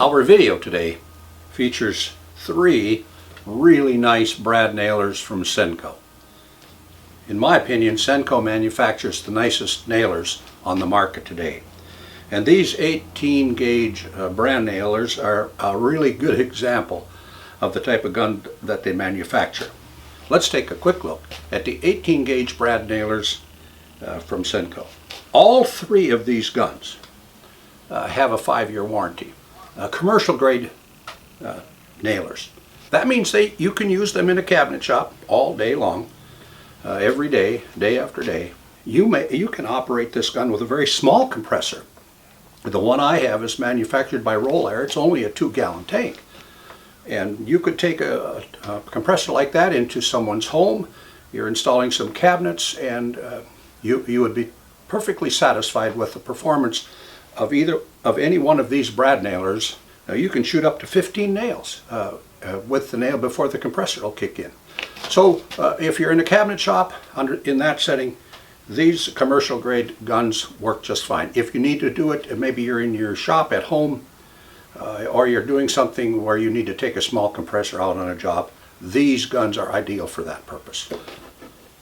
Our video today features 3 really nice brad nailers from Senco. In my opinion, Senco manufactures the nicest nailers on the market today. And these 18 gauge brad nailers are a really good example of the type of gun that they manufacture. Let's take a quick look at the 18 gauge brad nailers from Senco. All 3 of these guns have a 5-year warranty. Commercial grade nailers. That means you can use them in a cabinet shop all day long, every day, day after day. You can operate this gun with a very small compressor. The one I have is manufactured by Roll Air. It's only a 2-gallon tank. And you could take a compressor like that into someone's home. You're installing some cabinets, and you would be perfectly satisfied with the performance of any one of these brad nailers. Now you can shoot up to 15 nails with the nail before the compressor will kick in. So if you're in a cabinet shop in that setting, these commercial grade guns work just fine. If you need to do it, maybe you're in your shop at home or you're doing something where you need to take a small compressor out on a job, these guns are ideal for that purpose.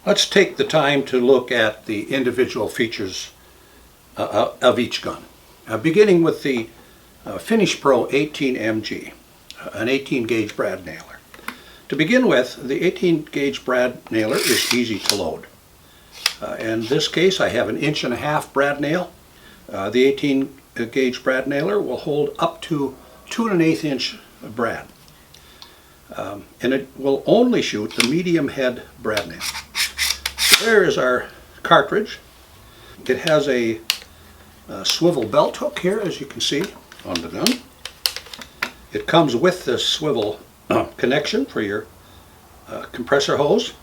Let's take the time to look at the individual features of each gun. Beginning with the Finish Pro 18MG, an 18 gauge brad nailer. To begin with, the 18 gauge brad nailer is easy to load. In this case, I have an 1.5 inch brad nail. The 18 gauge brad nailer will hold up to 2 1/8 inch brad. And it will only shoot the medium head brad nail. There is our cartridge. It has a swivel belt hook here, as you can see on the gun. It comes with this swivel connection for your compressor hose.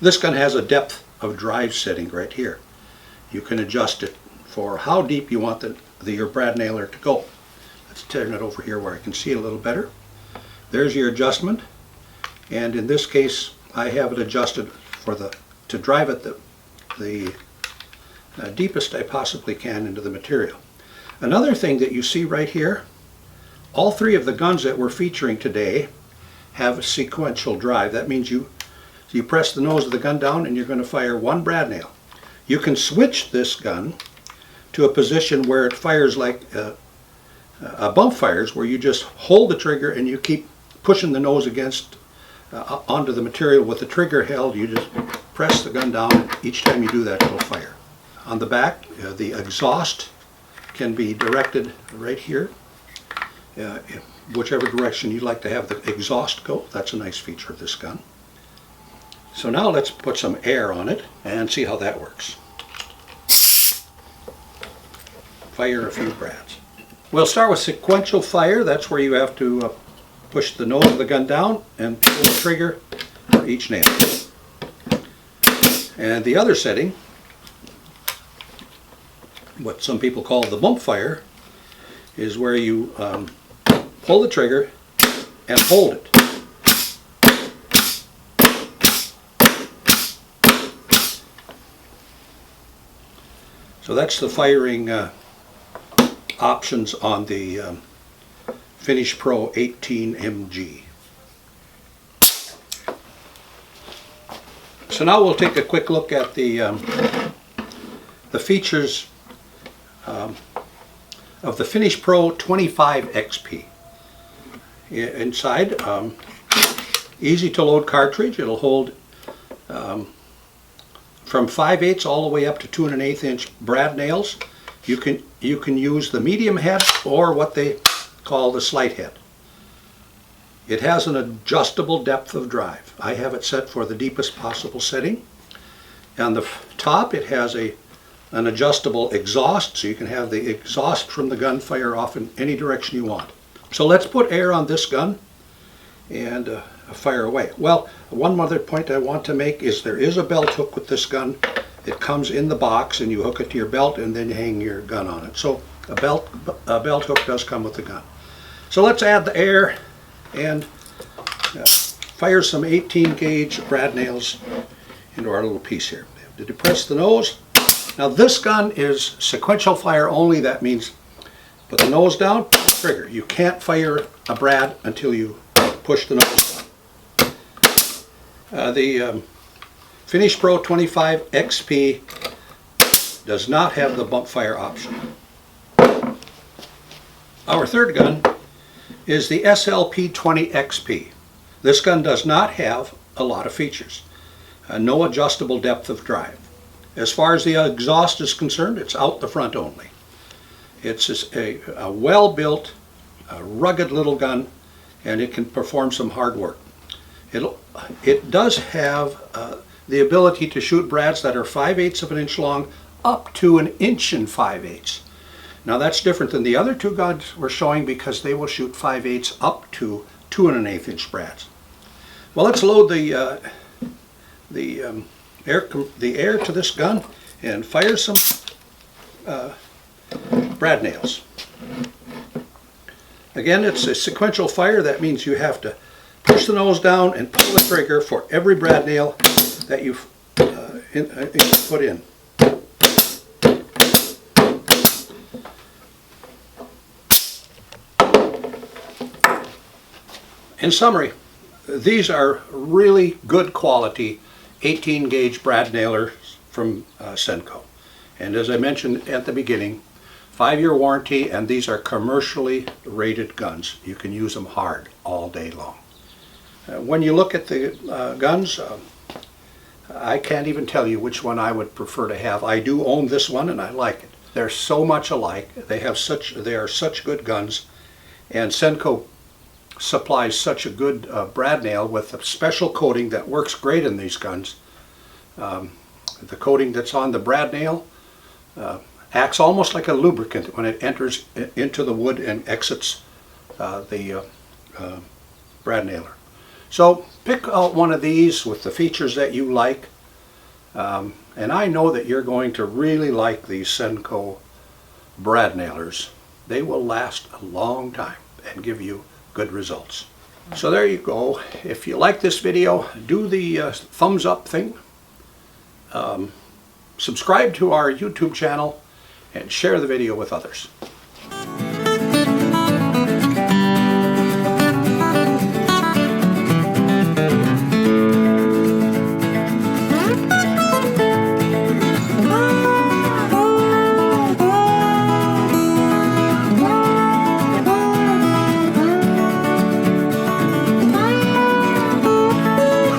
This gun has a depth of drive setting right here. You can adjust it for how deep you want your brad nailer to go. Let's turn it over here where I can see it a little better. There's your adjustment, and in this case I have it adjusted to drive it the deepest I possibly can into the material. Another thing that you see right here, all 3 of the guns that we're featuring today have a sequential drive. That means you press the nose of the gun down and you're going to fire 1 brad nail. You can switch this gun to a position where it fires like a bump fires, where you just hold the trigger and you keep pushing the nose against onto the material with the trigger held. You just press the gun down, and each time you do that it'll fire. On the back, the exhaust can be directed right here, whichever direction you'd like to have the exhaust go. That's a nice feature of this gun. So now let's put some air on it and see how that works. Fire a few brads. We'll start with sequential fire. That's where you have to push the nose of the gun down and pull the trigger for each nail. And the other setting, what some people call the bump fire, is where you pull the trigger and hold it. So that's the firing options on the Finish Pro 18MG. So now we'll take a quick look at the features of the Finish Pro 25XP. Inside, easy to load cartridge. It'll hold from 5/8 all the way up to 2 1/8 inch brad nails. You can use the medium head or what they call the slight head. It has an adjustable depth of drive. I have it set for the deepest possible setting. On the top it has an adjustable exhaust, so you can have the exhaust from the gun fire off in any direction you want. So let's put air on this gun and fire away. Well, one other point I want to make is there is a belt hook with this gun. It comes in the box and you hook it to your belt and then you hang your gun on it. So a belt hook does come with the gun. So let's add the air and fire some 18 gauge brad nails into our little piece here. To depress the nose. Now this gun is sequential fire only. That means Put the nose down, trigger. You can't fire a brad until you push the nose down. The Finish Pro 25 XP does not have the bump fire option. Our third gun is the SLP 20 XP. This gun does not have a lot of features. No adjustable depth of drive. As far as the exhaust is concerned, it's out the front only. It's a well-built, rugged little gun, and it can perform some hard work. It does have the ability to shoot brads that are 5/8 of an inch long up to 1 5/8 inches. Now that's different than the other two guns we're showing because they will shoot 5/8 up to 2 1/8 inch brads. Well, let's load the air to this gun and fire some brad nails. Again, it's a sequential fire. That means you have to push the nose down and pull the trigger for every brad nail that you put in. In summary, these are really good quality 18 gauge brad nailers from Senco. And as I mentioned at the beginning, 5-year warranty, and these are commercially rated guns. You can use them hard all day long. When you look at the guns, I can't even tell you which one I would prefer to have. I do own this one and I like it. They're so much alike. They are such good guns, and Senco supplies such a good brad nail with a special coating that works great in these guns. The coating that's on the brad nail acts almost like a lubricant when it enters into the wood and exits the brad nailer. So pick out one of these with the features that you like, and I know that you're going to really like these Senco brad nailers. They will last a long time and give you good results. So there you go. If you like this video, do the thumbs up thing. Subscribe to our YouTube channel and share the video with others.